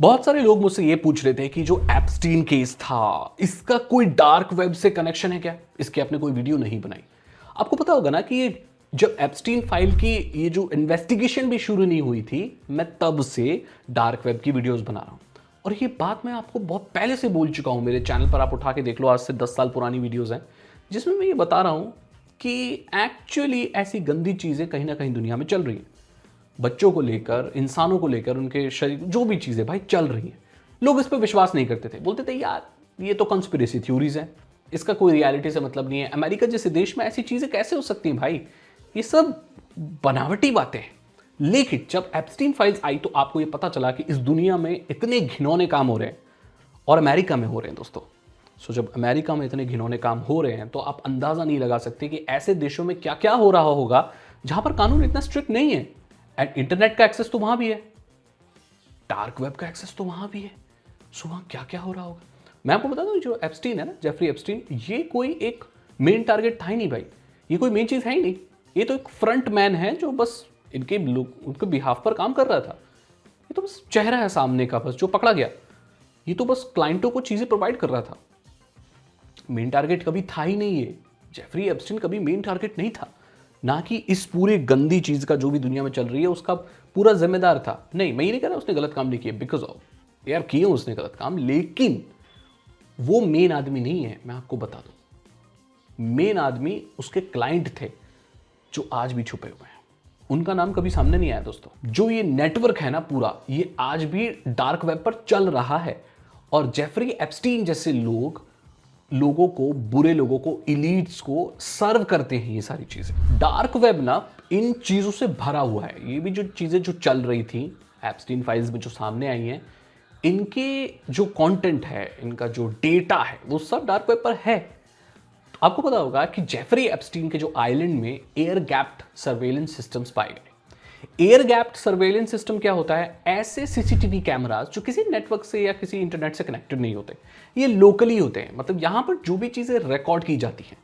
बहुत सारे लोग मुझसे ये पूछ रहे थे कि जो एप्स्टीन केस था इसका कोई डार्क वेब से कनेक्शन है क्या। इसकी आपने कोई वीडियो नहीं बनाई। आपको पता होगा ना कि ये जब एप्स्टीन फाइल की ये जो इन्वेस्टिगेशन भी शुरू नहीं हुई थी, मैं तब से डार्क वेब की वीडियोस बना रहा हूं। और ये बात मैं आपको बहुत पहले से बोल चुका हूं। मेरे चैनल पर आप उठा के देख लो, आज से 10 साल पुरानी वीडियोस हैं जिसमें मैं ये बता रहा हूं कि एक्चुअली ऐसी गंदी चीजें कहीं ना कहीं दुनिया में चल रही हैं। बच्चों को लेकर, इंसानों को लेकर, उनके शरीर, जो भी चीज़ें भाई चल रही हैं, लोग इस पर विश्वास नहीं करते थे। बोलते थे यार ये तो कॉन्स्पिरेसी थ्योरीज हैं, इसका कोई रियलिटी से मतलब नहीं है। अमेरिका जैसे देश में ऐसी चीज़ें कैसे हो सकती हैं भाई, ये सब बनावटी बातें हैं। लेकिन जब एप्स्टीन फाइल्स आई तो आपको ये पता चला कि इस दुनिया में इतने घिनौने काम हो रहे हैं और अमेरिका में हो रहे हैं दोस्तों। सो जब अमेरिका में इतने घिनौने काम हो रहे हैं तो आप अंदाज़ा नहीं लगा सकते कि ऐसे देशों में क्या क्या हो रहा होगा जहां पर कानून इतना स्ट्रिक्ट नहीं है। एंड इंटरनेट का एक्सेस तो वहां भी है, डार्क वेब का एक्सेस तो वहां भी है। सो वहां क्या क्या हो रहा होगा। मैं आपको बता दूं, जो एप्स्टीन है ना, जेफरी एप्स्टीन, ये कोई एक मेन टारगेट था ही नहीं भाई। ये कोई मेन चीज है ही नहीं। ये तो एक फ्रंट मैन है जो बस इनके लोग उनके बिहाफ पर काम कर रहा था। ये तो बस चेहरा है सामने का, बस जो पकड़ा गया। ये तो बस क्लाइंटों को चीजें प्रोवाइड कर रहा था। मेन टारगेट कभी था ही नहीं। ये जेफरी एप्स्टीन कभी मेन टारगेट नहीं था, ना कि इस पूरे गंदी चीज का जो भी दुनिया में चल रही है उसका पूरा जिम्मेदार था। नहीं, मैं ये नहीं कह रहा उसने गलत काम नहीं किया, बिकॉज ऑफ यार किए उसने गलत काम, लेकिन वो मेन आदमी नहीं है। मैं आपको बता दूं, मेन आदमी उसके क्लाइंट थे जो आज भी छुपे हुए हैं। उनका नाम कभी सामने नहीं आया दोस्तों। जो ये नेटवर्क है ना पूरा, ये आज भी डार्क वेब पर चल रहा है। और जेफरी एप्स्टीन जैसे लोगों को, बुरे लोगों को, इलीट्स को सर्व करते हैं ये सारी चीजें। डार्क वेब ना इन चीजों से भरा हुआ है। ये भी जो चीजें जो चल रही थी एप्स्टीन फाइल्स में जो सामने आई हैं, इनके जो कंटेंट है, इनका जो डेटा है, वो सब डार्क वेब पर है। तो आपको पता होगा कि जेफरी एप्स्टीन के जो आइलैंड में एयर गैप्ड सर्वेलेंस सिस्टम्स पाए गए। एयर गैप्ड सर्वेलेंस सिस्टम क्या होता है? ऐसे सीसीटीवी कैमरास जो किसी नेटवर्क से या किसी इंटरनेट से कनेक्टेड नहीं होते, ये लोकली होते हैं। मतलब यहां पर जो भी चीजें रिकॉर्ड की जाती हैं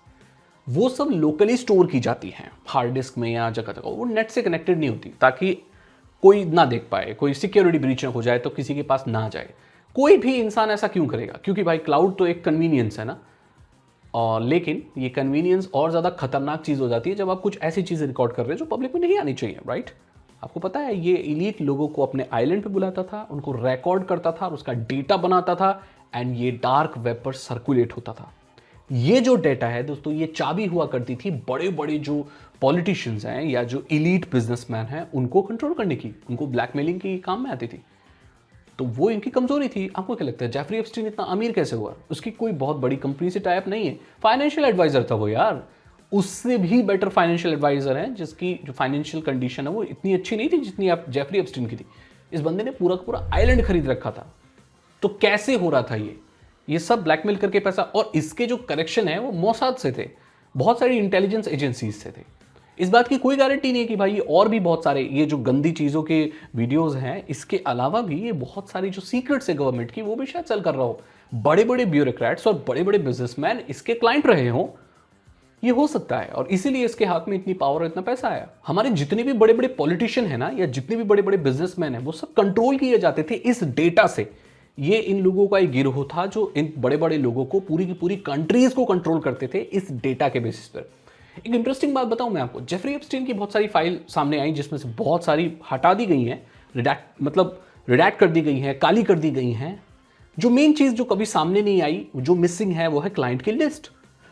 वो सब लोकली स्टोर की जाती हैं हार्ड डिस्क में या जगह जगह। वो नेट से कनेक्टेड नहीं होती ताकि कोई ना देख पाए, कोई सिक्योरिटी ब्रीच ना हो जाए तो किसी के पास ना जाए। कोई भी इंसान ऐसा क्यों करेगा? क्योंकि भाई क्लाउड तो एक कन्वीनियंस है ना। और लेकिन ये कन्वीनियंस और ज़्यादा खतरनाक चीज़ हो जाती है जब आप कुछ ऐसी चीज़ें रिकॉर्ड कर रहे हैं जो पब्लिक में नहीं आनी चाहिए, राइट? आपको पता है ये इलीट लोगों को अपने आइलैंड पे बुलाता था, उनको रिकॉर्ड करता था और उसका डेटा बनाता था, एंड ये डार्क वेब पर सर्कुलेट होता था। ये जो डेटा है दोस्तों, ये चाबी हुआ करती थी बड़े बड़े जो पॉलिटिशियंस हैं या जो इलीट बिजनेसमैन हैं उनको कंट्रोल करने की, उनको ब्लैकमेलिंग की काम में आती थी। तो वो इनकी कमजोरी थी। आपको क्या लगता है जेफरी एप्स्टीन इतना अमीर कैसे हुआ? उसकी कोई बहुत बड़ी कंपनी से टाइप नहीं है, फाइनेंशियल एडवाइजर था वो यार। उससे भी बेटर फाइनेंशियल एडवाइजर है जिसकी जो फाइनेंशियल कंडीशन है वो इतनी अच्छी नहीं थी जितनी आप जेफरी एप्स्टीन की थी। इस बंदे ने पूरा का पूरा आइलैंड खरीद रखा था। तो कैसे हो रहा था ये सब ब्लैकमेल करके पैसा। और इसके जो करेक्शन है वो मोसाद से थे, बहुत सारी इंटेलिजेंस एजेंसीज से थे। इस बात की कोई गारंटी नहीं है कि भाई ये और भी बहुत सारे ये जो गंदी चीज़ों के वीडियोस हैं, इसके अलावा भी ये बहुत सारी जो सीक्रेट्स है गवर्नमेंट की, वो भी शायद चल कर रहा हो। बड़े बड़े ब्यूरोक्रेट्स और बड़े बड़े बिजनेसमैन इसके क्लाइंट रहे हों, ये हो सकता है। और इसीलिए इसके हाथ में इतनी पावर और इतना पैसा आया। हमारे जितने भी बड़े बड़े पॉलिटिशियन है ना, या जितने भी बड़े बड़े बिजनेसमैन हैं, वो सब कंट्रोल किए जाते थे इस डेटा से। ये इन लोगों का एक गिरोह था जो इन बड़े बड़े लोगों को, पूरी की पूरी कंट्रीज को कंट्रोल करते थे इस डेटा के बेसिस पर। एक इंटरेस्टिंग बात बताऊं मैं आपको, जेफरी एप्स्टीन की बहुत सारी फाइल सामने आई जिसमें से बहुत सारी हटा दी गई हैं, रिडैक्ट कर दी गई हैं, काली कर दी गई हैं। जो मेन चीज जो कभी सामने नहीं आई, जो मिसिंग है, वो है क्लाइंट की लिस्ट।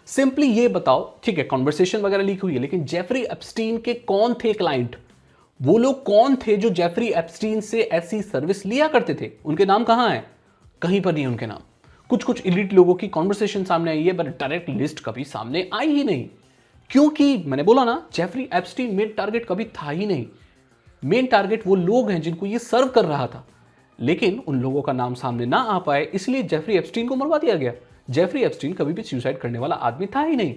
सिंपली ये बताओ, ठीक है कॉन्वर्सेशन वगैरह लीक हुई है, लेकिन जेफरी एप्स्टीन के कौन थे क्लाइंट? वो लोग कौन थे जो जेफरी एप्स्टीन से ऐसी सर्विस लिया करते थे? उनके नाम कहां है? कहीं पर नहीं है उनके नाम। कुछ इलीट लोगों की कॉन्वर्सेशन सामने आई है, बट डायरेक्ट लिस्ट कभी सामने आई ही नहीं। क्योंकि मैंने बोला ना, जेफरी एप्स्टीन मेन टारगेट कभी था ही नहीं। मेन टारगेट वो लोग हैं जिनको ये सर्व कर रहा था, लेकिन उन लोगों का नाम सामने ना आ पाए, इसलिए जेफरी एप्स्टीन को मरवा दिया गया। जेफरी एप्स्टीन कभी भी सुसाइड करने वाला आदमी था ही नहीं।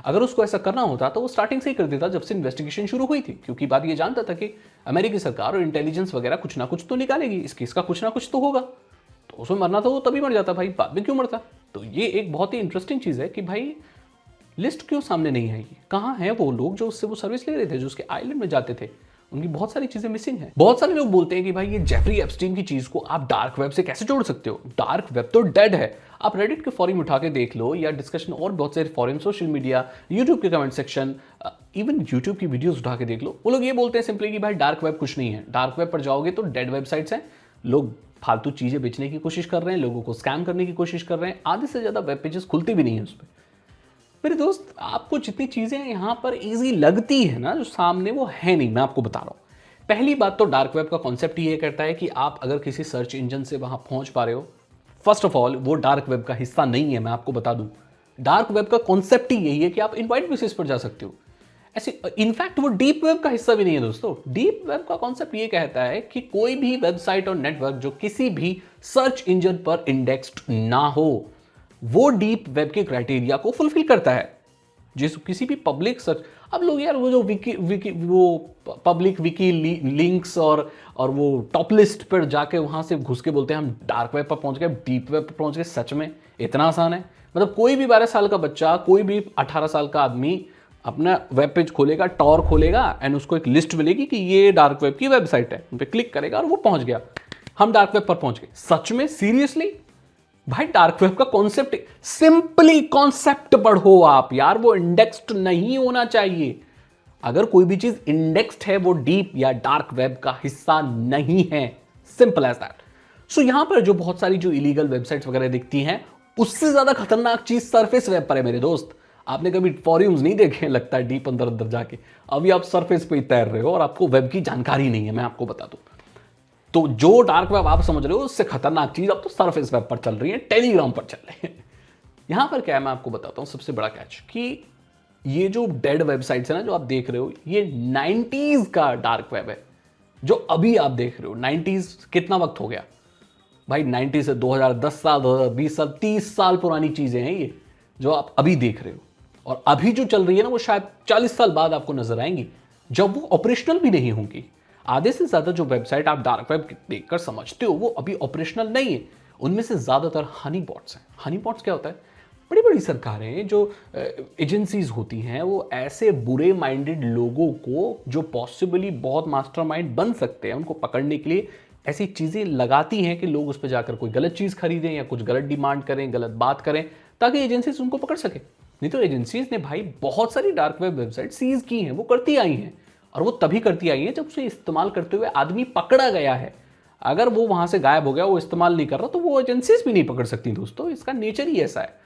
अगर उसको ऐसा करना होता तो वो स्टार्टिंग से ही कर देता जब से इन्वेस्टिगेशन शुरू हुई थी, क्योंकि बात ये जानता था कि अमेरिकी सरकार और इंटेलिजेंस वगैरह कुछ ना कुछ तो निकालेगी, इस केस का कुछ ना कुछ तो होगा। तो उसमें मरना था वो तभी मर जाता भाई, बाद में क्यों मरता? तो ये एक बहुत ही इंटरेस्टिंग चीज है कि भाई लिस्ट क्यों सामने नहीं आई? कहाँ हैं वो लोग जो उससे वो सर्विस ले रहे थे, जो उसके आइलैंड में जाते थे? उनकी बहुत सारी चीजें मिसिंग है। बहुत सारे लोग बोलते हैं कि भाई ये जेफरी एप्स्टीन की चीज को आप डार्क वेब से कैसे जोड़ सकते हो, डार्क वेब तो डेड है। आप रेडिट के फॉरम उठा के देख लो, या डिस्कशन और बहुत सारे फॉरम, सोशल मीडिया, यूट्यूब के कमेंट सेक्शन, इवन यूट्यूब की वीडियोस उठा के देख लो, वो लोग ये बोलते हैं सिंपली कि भाई डार्क वेब कुछ नहीं है, डार्क वेब पर जाओगे तो डेड वेबसाइट्स हैं, लोग फालतू चीजें बेचने की कोशिश कर रहे हैं, लोगों को स्कैम करने की कोशिश कर रहे हैं, आधे से ज्यादा वेब पेजेस खुलती भी नहीं है उस पर। मेरे दोस्त, आपको जितनी चीजें यहां पर इजी लगती है ना, जो सामने वो है नहीं, मैं आपको बता रहा हूं। पहली बात तो डार्क वेब का कॉन्सेप्ट ये कहता है कि आप अगर किसी सर्च इंजन से वहां पहुंच पा रहे हो, फर्स्ट ऑफ ऑल वो डार्क वेब का हिस्सा नहीं है। मैं आपको बता दूं, डार्क वेब का कॉन्सेप्ट ही यही है कि आप इनवाइट बेसिस पर जा सकते हो। ऐसे इनफैक्ट वो डीप वेब का हिस्सा भी नहीं है दोस्तों। डीप वेब का कॉन्सेप्ट ये कहता है कि कोई भी वेबसाइट और नेटवर्क जो किसी भी सर्च इंजन पर इंडेक्स्ड ना हो, वो डीप वेब के क्राइटेरिया को फुलफिल करता है। जिस किसी भी पब्लिक सर्च, अब लोग यार वो जो वो पब्लिक विकी लिंक्स और वो टॉप लिस्ट पर जाके वहां से घुस के बोलते हैं हम डार्क वेब पर पहुंच गए, डीप वेब पर पहुंच गए। सच में इतना आसान है? मतलब कोई भी 12 साल का बच्चा, कोई भी 18 साल का आदमी अपना वेब पेज खोलेगा, टॉर खोलेगा, एंड उसको एक लिस्ट मिलेगी कि ये डार्क वेब की वेबसाइट है, उन पे क्लिक करेगा और वो पहुंच गया, हम डार्क वेब पर पहुंच गए। सच में? सीरियसली? भाई डार्क वेब का कॉन्सेप्ट, सिंपली कॉन्सेप्ट पढ़ो आप यार, वो इंडेक्स्ड नहीं होना चाहिए। अगर कोई भी चीज इंडेक्स्ड है, वो डीप या डार्क वेब का हिस्सा नहीं है। Simple as that. सो यहां पर जो बहुत सारी जो इलीगल वेबसाइट्स वगैरह दिखती हैं, उससे ज्यादा खतरनाक चीज सरफेस वेब पर है मेरे दोस्त। आपने कभी फॉरम्स नहीं देखे, लगता है डीप अंदर अंदर जाके, अभी आप सरफेस पे ही तैर रहे हो और आपको वेब की जानकारी नहीं है। मैं आपको बता दूं, तो जो डार्क वेब आप समझ रहे हो, उससे खतरनाक चीज अब तो सरफेस वेब पर चल रही है, टेलीग्राम पर चल रही है। यहां पर क्या है, मैं आपको बताता हूं सबसे बड़ा कैच, कि ये जो डेड वेबसाइट्स है ना जो आप देख रहे हो, ये 90s का डार्क वेब है जो अभी आप देख रहे हो। 90s कितना वक्त हो गया भाई? 90 से 2010 साल, 2020 साल, 30 साल पुरानी चीजें हैं ये जो आप अभी देख रहे हो। और अभी जो चल रही है ना, वो शायद 40 साल बाद आपको नजर आएंगी, जब वो ऑपरेशनल भी नहीं होंगी। आधे से ज्यादा जो वेबसाइट आप डार्क वेब देखकर समझते हो, वो अभी ऑपरेशनल नहीं है। उनमें से ज्यादातर हनी बॉट्स हैं। हनी बॉट्स क्या होता है? बड़ी बड़ी सरकारें, जो एजेंसीज होती हैं, वो ऐसे बुरे माइंडेड लोगों को, जो पॉसिबली बहुत मास्टरमाइंड बन सकते हैं, उनको पकड़ने के लिए ऐसी चीजें लगाती हैं कि लोग उस पर जाकर कोई गलत चीज खरीदें या कुछ गलत डिमांड करें, गलत बात करें, ताकि एजेंसीज उनको पकड़ सके। नहीं तो एजेंसीज ने भाई बहुत सारी डार्क वेब वेबसाइट सीज की हैं, वो करती आई हैं, और वो तभी करती आई हैं जब उसे इस्तेमाल करते हुए आदमी पकड़ा गया है। अगर वो वहां से गायब हो गया, वो इस्तेमाल नहीं कर रहा, तो वो एजेंसीज भी नहीं पकड़ सकती दोस्तों। इसका नेचर ही ऐसा है।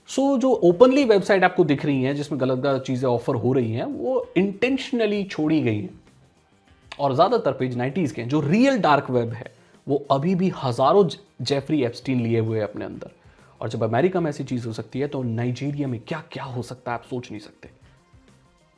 सो जो ओपनली वेबसाइट आपको दिख रही हैं, जिसमें गलत गलत चीजें ऑफर हो रही हैं, वो इंटेंशनली छोड़ी गई हैं। और ज्यादातर पेज 90s के हैं। जो रियल डार्क वेब है, वो अभी भी हजारों जेफरी एप्स्टीन लिए हुए हैं अपने अंदर। और जब अमेरिका में ऐसी चीज हो सकती है, तो नाइजीरिया में क्या क्या हो सकता है आप सोच नहीं सकते।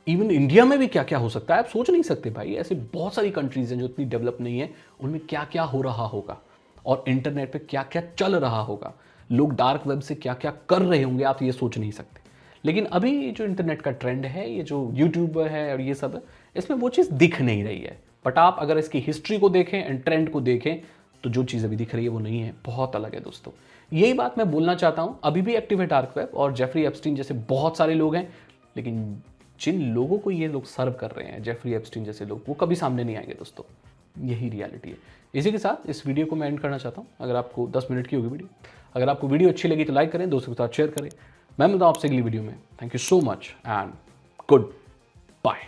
इवन इंडिया में भी क्या क्या हो सकता है आप सोच नहीं सकते भाई। ऐसे बहुत सारी कंट्रीज हैं जो इतनी डेवलप नहीं है, उनमें क्या क्या हो रहा होगा, और इंटरनेट पे क्या क्या चल रहा होगा, लोग डार्क वेब से क्या क्या कर रहे होंगे, आप ये सोच नहीं सकते। लेकिन अभी जो इंटरनेट का ट्रेंड है, ये जो यूट्यूब है और ये सब है, इसमें वो चीज़ दिख नहीं रही है। बट आप अगर इसकी हिस्ट्री को देखें एंड ट्रेंड को देखें, तो जो चीज़ अभी दिख रही है वो नहीं है, बहुत अलग है दोस्तों। यही बात मैं बोलना चाहता हूँ। अभी भी एक्टिव है डार्क वेब, और जेफरी एप्स्टीन जैसे बहुत सारे लोग हैं, लेकिन जिन लोगों को ये लोग सर्व कर रहे हैं, जेफरी एप्स्टीन जैसे लोग, वो कभी सामने नहीं आएंगे दोस्तों। यही रियलिटी है। इसी के साथ इस वीडियो को मैं एंड करना चाहता हूँ। अगर आपको 10 मिनट की होगी वीडियो, अगर आपको वीडियो अच्छी लगी तो लाइक करें, दोस्तों के साथ शेयर करें। मैं मिलता हूं आपसे अगली वीडियो में। Thank you so much and good